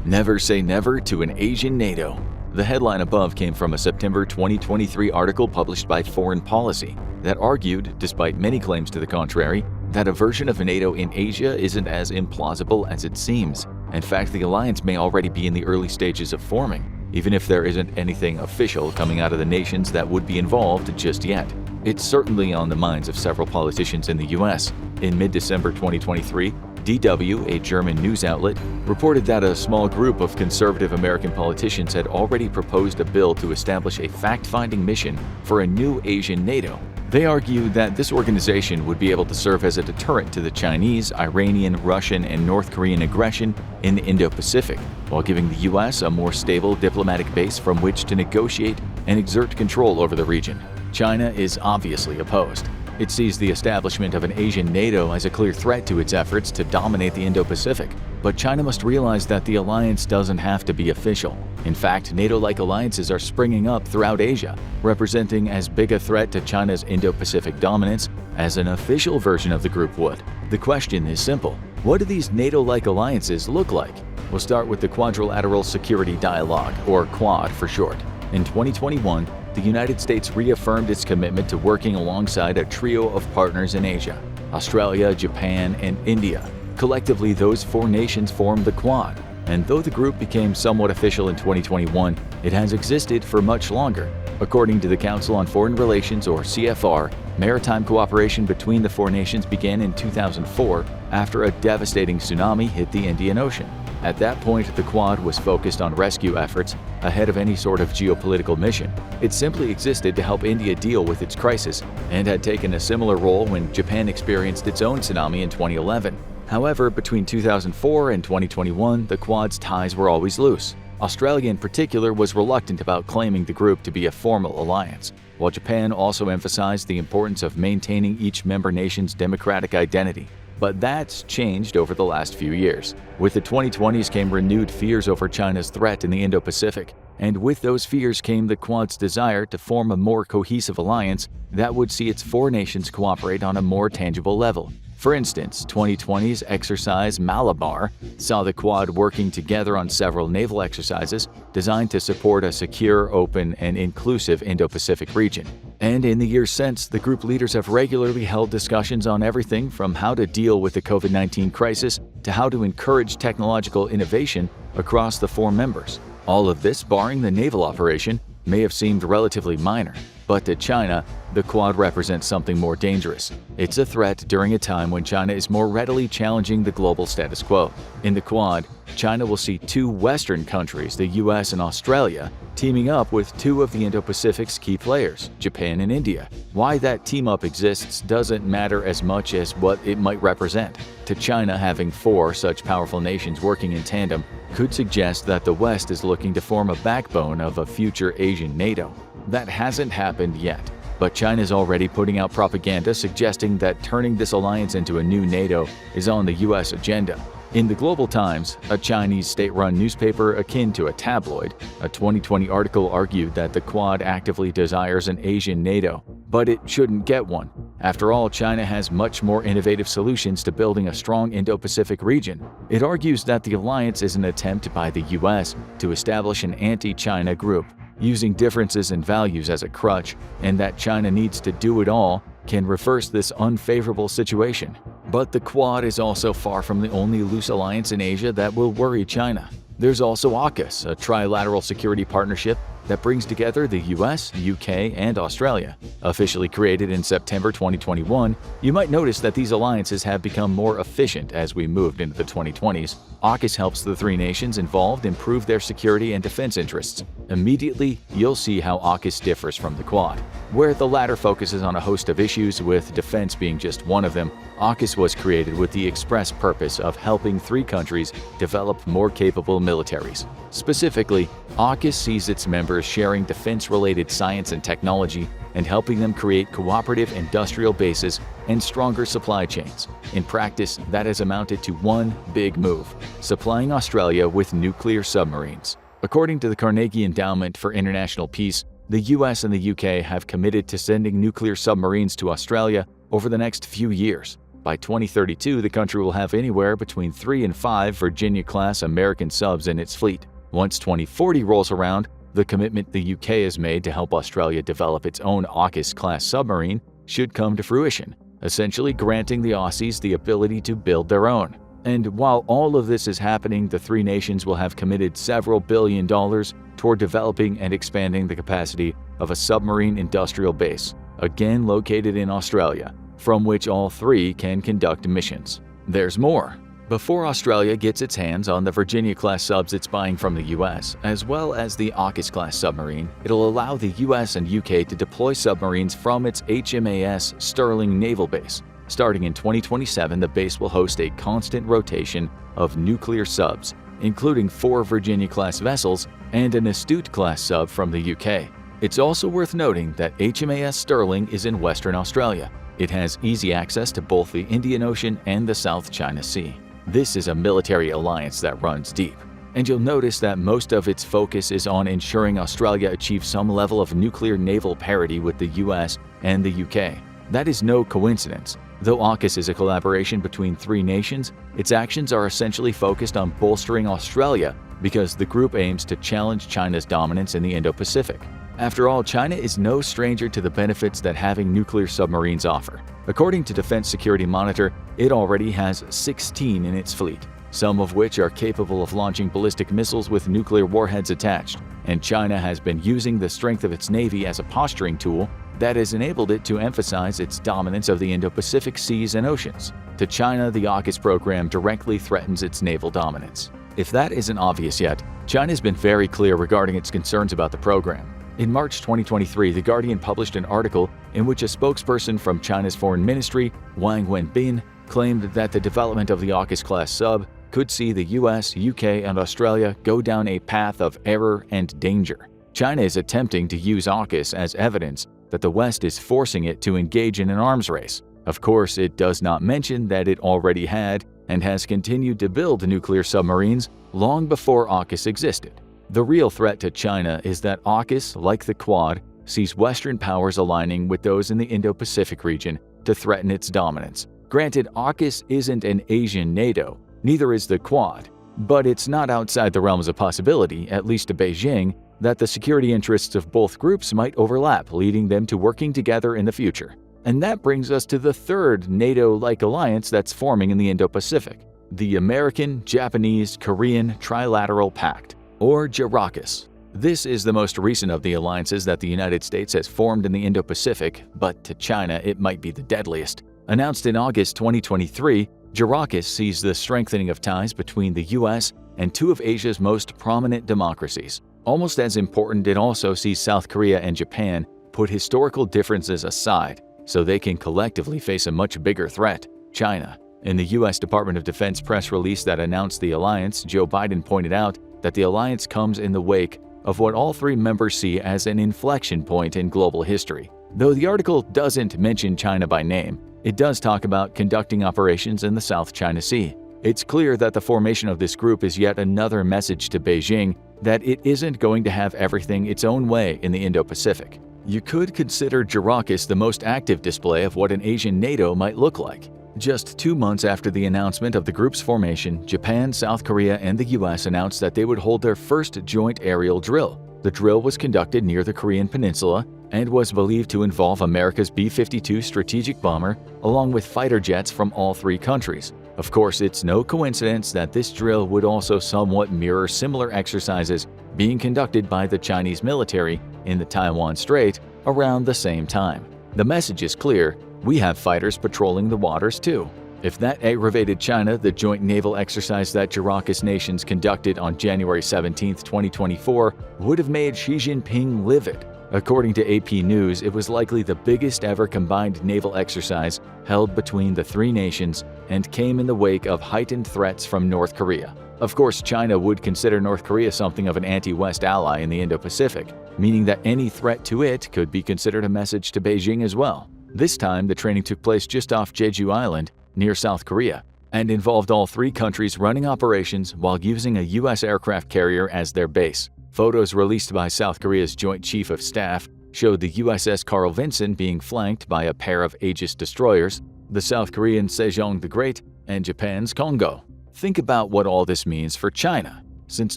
Never say never to an Asian NATO. The headline above came from a September 2023 article published by Foreign Policy that argued, despite many claims to the contrary, that a version of NATO in Asia isn't as implausible as it seems. In fact, the alliance may already be in the early stages of forming, even if there isn't anything official coming out of the nations that would be involved just yet. It's certainly on the minds of several politicians in the US. In mid-December 2023, DW, a German news outlet, reported that a small group of conservative American politicians had already proposed a bill to establish a fact-finding mission for a new Asian NATO. They argued that this organization would be able to serve as a deterrent to the Chinese, Iranian, Russian, and North Korean aggression in the Indo-Pacific, while giving the US a more stable diplomatic base from which to negotiate and exert control over the region. China is obviously opposed. It sees the establishment of an Asian NATO as a clear threat to its efforts to dominate the Indo-Pacific. But China must realize that the alliance doesn't have to be official. In fact, NATO-like alliances are springing up throughout Asia, representing as big a threat to China's Indo-Pacific dominance as an official version of the group would. The question is simple. What do these NATO-like alliances look like? We'll start with the Quadrilateral Security Dialogue, or Quad for short. In 2021, the United States reaffirmed its commitment to working alongside a trio of partners in Asia: Australia, Japan, and India. Collectively, those four nations formed the Quad, and though the group became somewhat official in 2021, it has existed for much longer. According to the Council on Foreign Relations, or CFR, maritime cooperation between the four nations began in 2004 after a devastating tsunami hit the Indian Ocean. At that point, the Quad was focused on rescue efforts ahead of any sort of geopolitical mission. It simply existed to help India deal with its crisis and had taken a similar role when Japan experienced its own tsunami in 2011. However, between 2004 and 2021, the Quad's ties were always loose. Australia in particular was reluctant about claiming the group to be a formal alliance, while Japan also emphasized the importance of maintaining each member nation's democratic identity. But that's changed over the last few years. With the 2020s came renewed fears over China's threat in the Indo-Pacific, and with those fears came the Quad's desire to form a more cohesive alliance that would see its four nations cooperate on a more tangible level. For instance, 2020's exercise Malabar saw the Quad working together on several naval exercises designed to support a secure, open, and inclusive Indo-Pacific region. And in the years since, the group leaders have regularly held discussions on everything from how to deal with the COVID-19 crisis to how to encourage technological innovation across the four members. All of this, barring the naval operation, may have seemed relatively minor, but to China, the Quad represents something more dangerous. It's a threat during a time when China is more readily challenging the global status quo. In the Quad, China will see two Western countries, the US and Australia, teaming up with two of the Indo-Pacific's key players, Japan and India. Why that team-up exists doesn't matter as much as what it might represent. To China, having four such powerful nations working in tandem could suggest that the West is looking to form a backbone of a future Asian NATO. That hasn't happened yet, but China's already putting out propaganda suggesting that turning this alliance into a new NATO is on the US agenda. In the Global Times, a Chinese state-run newspaper akin to a tabloid, a 2020 article argued that the Quad actively desires an Asian NATO, but it shouldn't get one. After all, China has much more innovative solutions to building a strong Indo-Pacific region. It argues that the alliance is an attempt by the US to establish an anti-China group, using differences in values as a crutch, and that China needs to do it all can reverse this unfavorable situation. But the Quad is also far from the only loose alliance in Asia that will worry China. There's also AUKUS, a trilateral security partnership that brings together the US, UK, and Australia. Officially created in September 2021, you might notice that these alliances have become more efficient as we moved into the 2020s. AUKUS helps the three nations involved improve their security and defense interests. Immediately, you'll see how AUKUS differs from the Quad. Where the latter focuses on a host of issues, with defense being just one of them, AUKUS was created with the express purpose of helping three countries develop more capable militaries. Specifically, AUKUS sees its members sharing defense-related science and technology and helping them create cooperative industrial bases and stronger supply chains. In practice, that has amounted to one big move: supplying Australia with nuclear submarines. According to the Carnegie Endowment for International Peace, the US and the UK have committed to sending nuclear submarines to Australia over the next few years. By 2032, the country will have anywhere between 3 and 5 Virginia-class American subs in its fleet. Once 2040 rolls around, the commitment the UK has made to help Australia develop its own AUKUS-class submarine should come to fruition, essentially granting the Aussies the ability to build their own. And while all of this is happening, the three nations will have committed several $billions toward developing and expanding the capacity of a submarine industrial base, again located in Australia, from which all three can conduct missions. There's more. Before Australia gets its hands on the Virginia-class subs it's buying from the US, as well as the AUKUS-class submarine, it'll allow the US and UK to deploy submarines from its HMAS Sterling Naval Base. Starting in 2027, the base will host a constant rotation of nuclear subs, including 4 Virginia-class vessels and an Astute-class sub from the UK. It's also worth noting that HMAS Sterling is in Western Australia. It has easy access to both the Indian Ocean and the South China Sea. This is a military alliance that runs deep, and you'll notice that most of its focus is on ensuring Australia achieves some level of nuclear naval parity with the US and the UK. That is no coincidence. Though AUKUS is a collaboration between three nations, its actions are essentially focused on bolstering Australia because the group aims to challenge China's dominance in the Indo-Pacific. After all, China is no stranger to the benefits that having nuclear submarines offer. According to Defense Security Monitor, it already has 16 in its fleet, some of which are capable of launching ballistic missiles with nuclear warheads attached, and China has been using the strength of its navy as a posturing tool that has enabled it to emphasize its dominance of the Indo-Pacific seas and oceans. To China, the AUKUS program directly threatens its naval dominance. If that isn't obvious yet, China's been very clear regarding its concerns about the program. In March 2023, The Guardian published an article in which a spokesperson from China's foreign ministry, Wang Wenbin, claimed that the development of the AUKUS-class sub could see the US, UK, and Australia go down a path of error and danger. China is attempting to use AUKUS as evidence that the West is forcing it to engage in an arms race. Of course, it does not mention that it already had and has continued to build nuclear submarines long before AUKUS existed. The real threat to China is that AUKUS, like the Quad, sees Western powers aligning with those in the Indo-Pacific region to threaten its dominance. Granted, AUKUS isn't an Asian NATO, neither is the Quad, but it's not outside the realms of possibility, at least to Beijing, that the security interests of both groups might overlap, leading them to working together in the future. And that brings us to the third NATO-like alliance that's forming in the Indo-Pacific, the American, Japanese, Korean Trilateral Pact, or JARACUS. This is the most recent of the alliances that the United States has formed in the Indo-Pacific, but to China it might be the deadliest. Announced in August 2023, JARACUS sees the strengthening of ties between the US and two of Asia's most prominent democracies. Almost as important, it also sees South Korea and Japan put historical differences aside so they can collectively face a much bigger threat, China. In the US Department of Defense press release that announced the alliance, Joe Biden pointed out that the alliance comes in the wake of what all three members see as an inflection point in global history. Though the article doesn't mention China by name, it does talk about conducting operations in the South China Sea. It's clear that the formation of this group is yet another message to Beijing that it isn't going to have everything its own way in the Indo-Pacific. You could consider JARACUS the most active display of what an Asian NATO might look like. Just 2 months after the announcement of the group's formation, Japan, South Korea, and the US announced that they would hold their first joint aerial drill. The drill was conducted near the Korean Peninsula and was believed to involve America's B-52 strategic bomber along with fighter jets from all three countries. Of course, it's no coincidence that this drill would also somewhat mirror similar exercises being conducted by the Chinese military in the Taiwan Strait around the same time. The message is clear: we have fighters patrolling the waters too. If that aggravated China, the joint naval exercise that JARACUS nations conducted on January 17, 2024, would have made Xi Jinping livid. According to AP News, it was likely the biggest ever combined naval exercise held between the three nations and came in the wake of heightened threats from North Korea. Of course, China would consider North Korea something of an anti-West ally in the Indo-Pacific, meaning that any threat to it could be considered a message to Beijing as well. This time, the training took place just off Jeju Island, near South Korea, and involved all three countries running operations while using a U.S. aircraft carrier as their base. Photos released by South Korea's Joint Chief of Staff showed the USS Carl Vinson being flanked by a pair of Aegis destroyers, the South Korean Sejong the Great, and Japan's Kongo. Think about what all this means for China. Since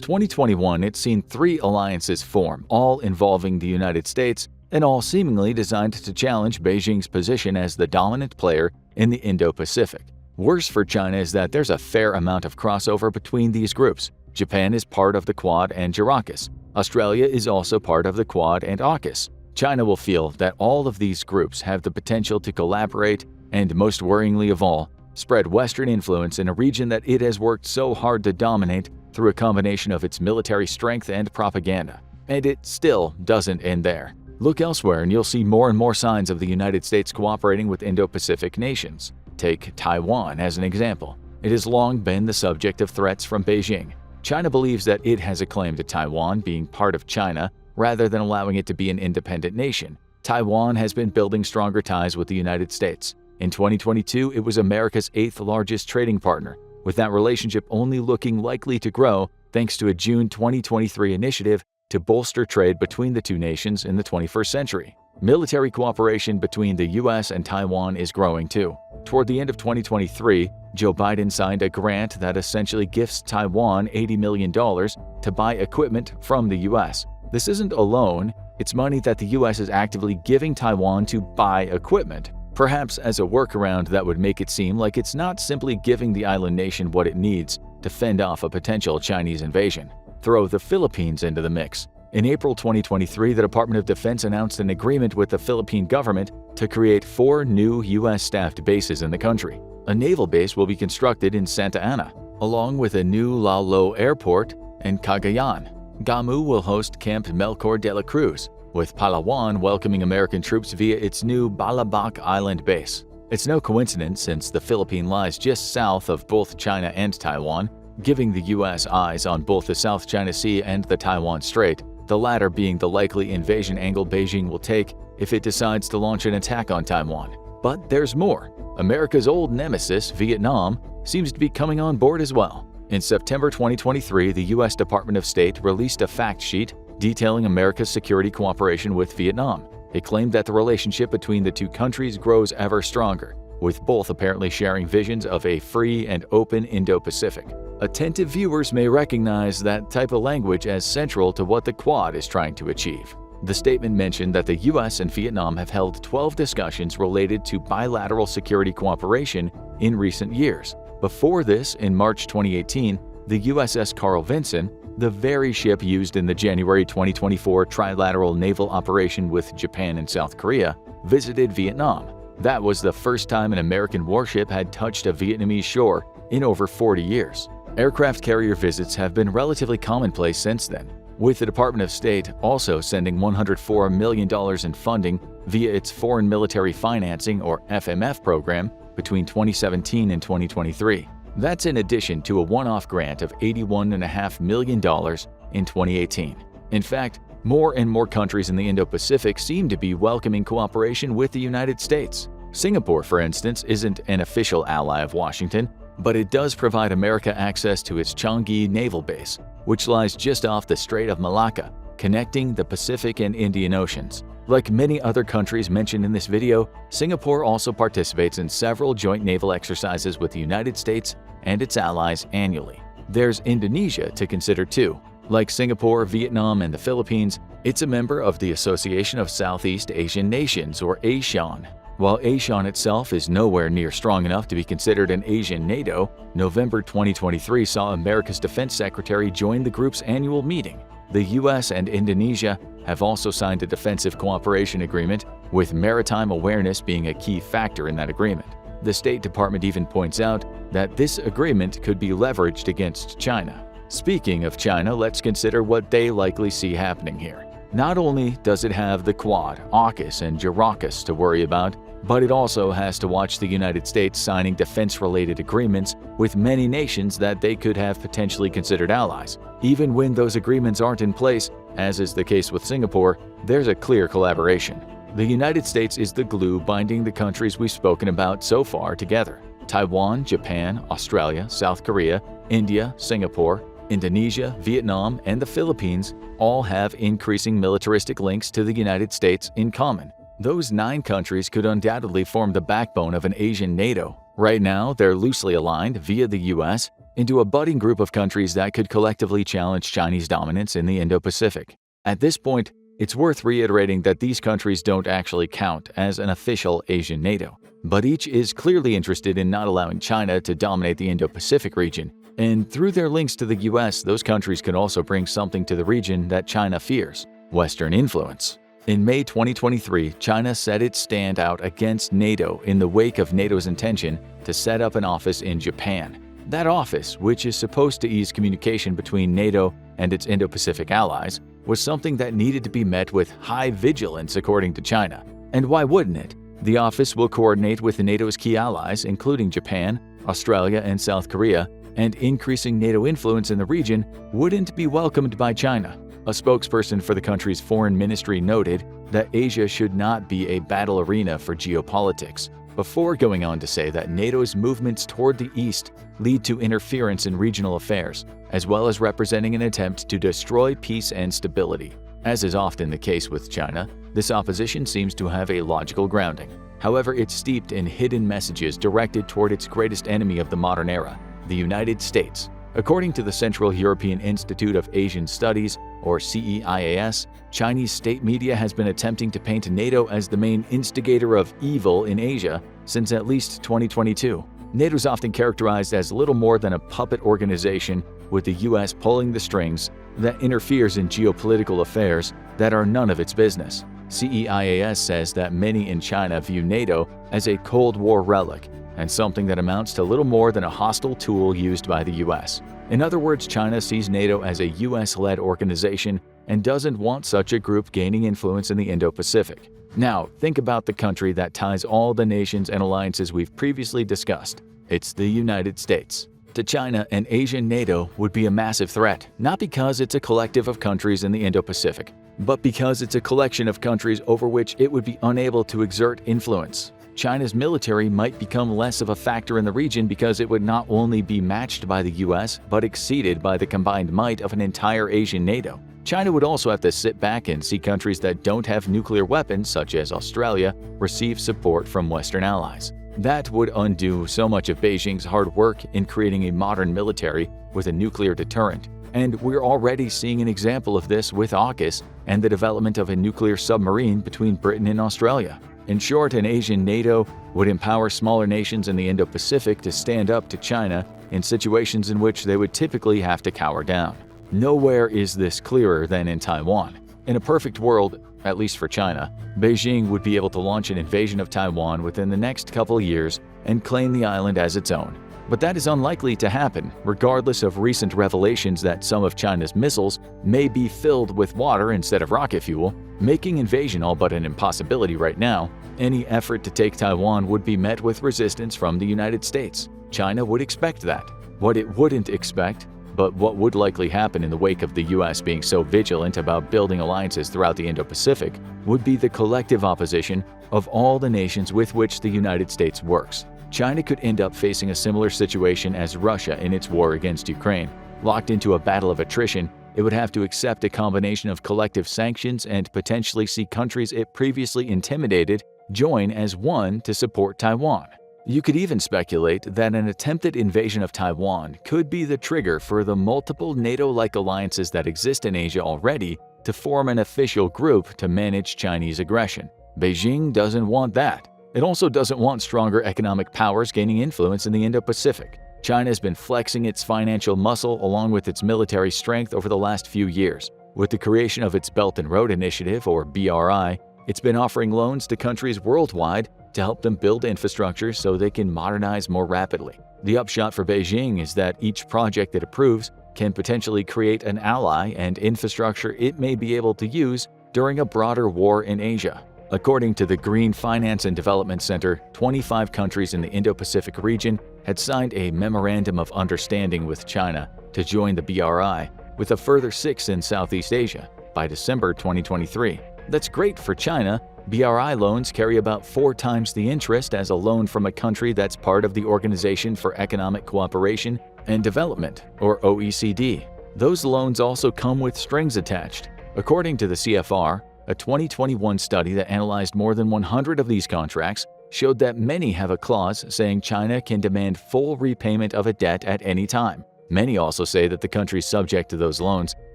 2021, it's seen 3 alliances form, all involving the United States and all seemingly designed to challenge Beijing's position as the dominant player in the Indo-Pacific. Worse for China is that there's a fair amount of crossover between these groups. Japan is part of the Quad and JARACUS. Australia is also part of the Quad and AUKUS. China will feel that all of these groups have the potential to collaborate and, most worryingly of all, spread Western influence in a region that it has worked so hard to dominate through a combination of its military strength and propaganda. And it still doesn't end there. Look elsewhere and you'll see more and more signs of the United States cooperating with Indo-Pacific nations. Take Taiwan as an example. It has long been the subject of threats from Beijing. China believes that it has a claim to Taiwan being part of China rather than allowing it to be an independent nation. Taiwan has been building stronger ties with the United States. In 2022, it was America's 8th largest trading partner, with that relationship only looking likely to grow thanks to a June 2023 initiative to bolster trade between the two nations in the 21st century. Military cooperation between the U.S. and Taiwan is growing too. Toward the end of 2023, Joe Biden signed a grant that essentially gifts Taiwan $80 million to buy equipment from the U.S. This isn't a loan, it's money that the U.S. is actively giving Taiwan to buy equipment, perhaps as a workaround that would make it seem like it's not simply giving the island nation what it needs to fend off a potential Chinese invasion. Throw the Philippines into the mix. In April 2023, the Department of Defense announced an agreement with the Philippine government to create 4 new U.S.-staffed bases in the country. A naval base will be constructed in Santa Ana, along with a new Laulo airport in Cagayan. Gamu will host Camp Melchor de la Cruz, with Palawan welcoming American troops via its new Balabac Island base. It's no coincidence since the Philippines lies just south of both China and Taiwan, giving the U.S. eyes on both the South China Sea and the Taiwan Strait, the latter being the likely invasion angle Beijing will take if it decides to launch an attack on Taiwan. But there's more. America's old nemesis, Vietnam, seems to be coming on board as well. In September 2023, the U.S. Department of State released a fact sheet detailing America's security cooperation with Vietnam. It claimed that the relationship between the two countries grows ever stronger, with both apparently sharing visions of a free and open Indo-Pacific. Attentive viewers may recognize that type of language as central to what the Quad is trying to achieve. The statement mentioned that the U.S. and Vietnam have held 12 discussions related to bilateral security cooperation in recent years. Before this, in March 2018, the USS Carl Vinson, the very ship used in the January 2024 trilateral naval operation with Japan and South Korea, visited Vietnam. That was the first time an American warship had touched a Vietnamese shore in over 40 years. Aircraft carrier visits have been relatively commonplace since then, with the Department of State also sending $104 million in funding via its Foreign Military Financing or FMF program between 2017 and 2023. That's in addition to a one-off grant of $81.5 million in 2018. In fact, more and more countries in the Indo-Pacific seem to be welcoming cooperation with the United States. Singapore, for instance, isn't an official ally of Washington, but it does provide America access to its Changi naval base, which lies just off the Strait of Malacca, connecting the Pacific and Indian Oceans. Like many other countries mentioned in this video, Singapore also participates in several joint naval exercises with the United States and its allies annually. There's Indonesia to consider too. Like Singapore, Vietnam, and the Philippines, it's a member of the Association of Southeast Asian Nations, or ASEAN. While ASEAN itself is nowhere near strong enough to be considered an Asian NATO, November 2023 saw America's Defense Secretary join the group's annual meeting. The U.S. and Indonesia have also signed a defensive cooperation agreement, with maritime awareness being a key factor in that agreement. The State Department even points out that this agreement could be leveraged against China. Speaking of China, let's consider what they likely see happening here. Not only does it have the Quad, AUKUS, and JARACUS to worry about, but it also has to watch the United States signing defense-related agreements with many nations that they could have potentially considered allies. Even when those agreements aren't in place, as is the case with Singapore, there's a clear collaboration. The United States is the glue binding the countries we've spoken about so far together. Taiwan, Japan, Australia, South Korea, India, Singapore, Indonesia, Vietnam, and the Philippines all have increasing militaristic links to the United States in common. Those 9 countries could undoubtedly form the backbone of an Asian NATO. Right now, they're loosely aligned, via the US, into a budding group of countries that could collectively challenge Chinese dominance in the Indo-Pacific. At this point, it's worth reiterating that these countries don't actually count as an official Asian NATO, but each is clearly interested in not allowing China to dominate the Indo-Pacific region, and through their links to the US, those countries could also bring something to the region that China fears: Western influence. In May 2023, China set its stand out against NATO in the wake of NATO's intention to set up an office in Japan. That office, which is supposed to ease communication between NATO and its Indo-Pacific allies, was something that needed to be met with high vigilance according to China. And why wouldn't it? The office will coordinate with NATO's key allies, including Japan, Australia, and South Korea, and increasing NATO influence in the region wouldn't be welcomed by China. A spokesperson for the country's foreign ministry noted that Asia should not be a battle arena for geopolitics, before going on to say that NATO's movements toward the east lead to interference in regional affairs, as well as representing an attempt to destroy peace and stability. As is often the case with China, this opposition seems to have a logical grounding. However, it's steeped in hidden messages directed toward its greatest enemy of the modern era, the United States. According to the Central European Institute of Asian Studies, or CEIAS, Chinese state media has been attempting to paint NATO as the main instigator of evil in Asia since at least 2022. NATO is often characterized as little more than a puppet organization, with the US pulling the strings, that interferes in geopolitical affairs that are none of its business. CEIAS says that many in China view NATO as a Cold War relic and something that amounts to little more than a hostile tool used by the US. In other words, China sees NATO as a US-led organization and doesn't want such a group gaining influence in the Indo-Pacific. Now, think about the country that ties all the nations and alliances we've previously discussed. It's the United States. To China, an Asian NATO would be a massive threat, not because it's a collective of countries in the Indo-Pacific, but because it's a collection of countries over which it would be unable to exert influence. China's military might become less of a factor in the region because it would not only be matched by the US, but exceeded by the combined might of an entire Asian NATO. China would also have to sit back and see countries that don't have nuclear weapons, such as Australia, receive support from Western allies. That would undo so much of Beijing's hard work in creating a modern military with a nuclear deterrent. And we're already seeing an example of this with AUKUS and the development of a nuclear submarine between Britain and Australia. In short, an Asian NATO would empower smaller nations in the Indo-Pacific to stand up to China in situations in which they would typically have to cower down. Nowhere is this clearer than in Taiwan. In a perfect world, at least for China, Beijing would be able to launch an invasion of Taiwan within the next couple years and claim the island as its own. But that is unlikely to happen, regardless of recent revelations that some of China's missiles may be filled with water instead of rocket fuel, making invasion all but an impossibility right now. Any effort to take Taiwan would be met with resistance from the United States. China would expect that. What it wouldn't expect, but what would likely happen in the wake of the US being so vigilant about building alliances throughout the Indo-Pacific, would be the collective opposition of all the nations with which the United States works. China could end up facing a similar situation as Russia in its war against Ukraine. Locked into a battle of attrition, it would have to accept a combination of collective sanctions and potentially see countries it previously intimidated join as one to support Taiwan. You could even speculate that an attempted invasion of Taiwan could be the trigger for the multiple NATO-like alliances that exist in Asia already to form an official group to manage Chinese aggression. Beijing doesn't want that. It also doesn't want stronger economic powers gaining influence in the Indo-Pacific. China has been flexing its financial muscle along with its military strength over the last few years. With the creation of its Belt and Road Initiative, or BRI, it's been offering loans to countries worldwide to help them build infrastructure so they can modernize more rapidly. The upshot for Beijing is that each project it approves can potentially create an ally and infrastructure it may be able to use during a broader war in Asia. According to the Green Finance and Development Center, 25 countries in the Indo-Pacific region had signed a Memorandum of Understanding with China to join the BRI, with a further 6 in Southeast Asia by December 2023. That's great for China. BRI loans carry about 4 times the interest as a loan from a country that's part of the Organization for Economic Cooperation and Development, or OECD. Those loans also come with strings attached. According to the CFR, A 2021 study that analyzed more than 100 of these contracts showed that many have a clause saying China can demand full repayment of a debt at any time. Many also say that the countries subject to those loans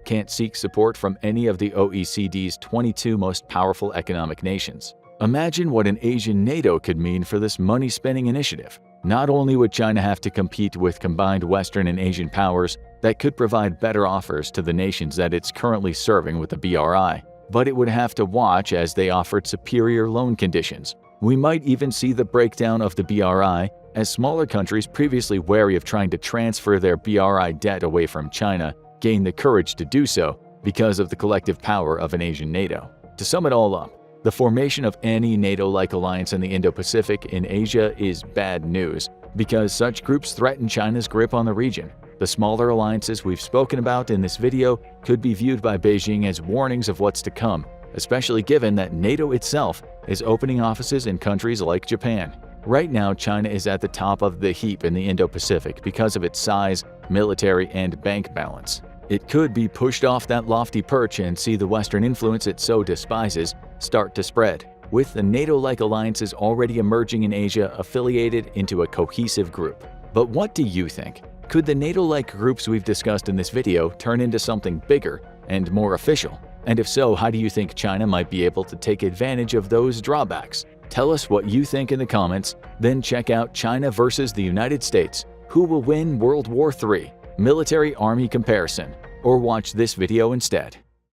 can't seek support from any of the OECD's 22 most powerful economic nations. Imagine what an Asian NATO could mean for this money-spending initiative. Not only would China have to compete with combined Western and Asian powers that could provide better offers to the nations that it's currently serving with the BRI, but it would have to watch as they offered superior loan conditions. We might even see the breakdown of the BRI, as smaller countries previously wary of trying to transfer their BRI debt away from China gain the courage to do so because of the collective power of an Asian NATO. To sum it all up, the formation of any NATO-like alliance in the Indo-Pacific in Asia is bad news because such groups threaten China's grip on the region. The smaller alliances we've spoken about in this video could be viewed by Beijing as warnings of what's to come, especially given that NATO itself is opening offices in countries like Japan. Right now, China is at the top of the heap in the Indo-Pacific because of its size, military, and bank balance. It could be pushed off that lofty perch and see the Western influence it so despises start to spread, with the NATO-like alliances already emerging in Asia affiliated into a cohesive group. But what do you think? Could the NATO-like groups we've discussed in this video turn into something bigger and more official? And if so, how do you think China might be able to take advantage of those drawbacks? Tell us what you think in the comments, then check out China versus the United States. Who will win World War III? Military-army comparison. Or watch this video instead.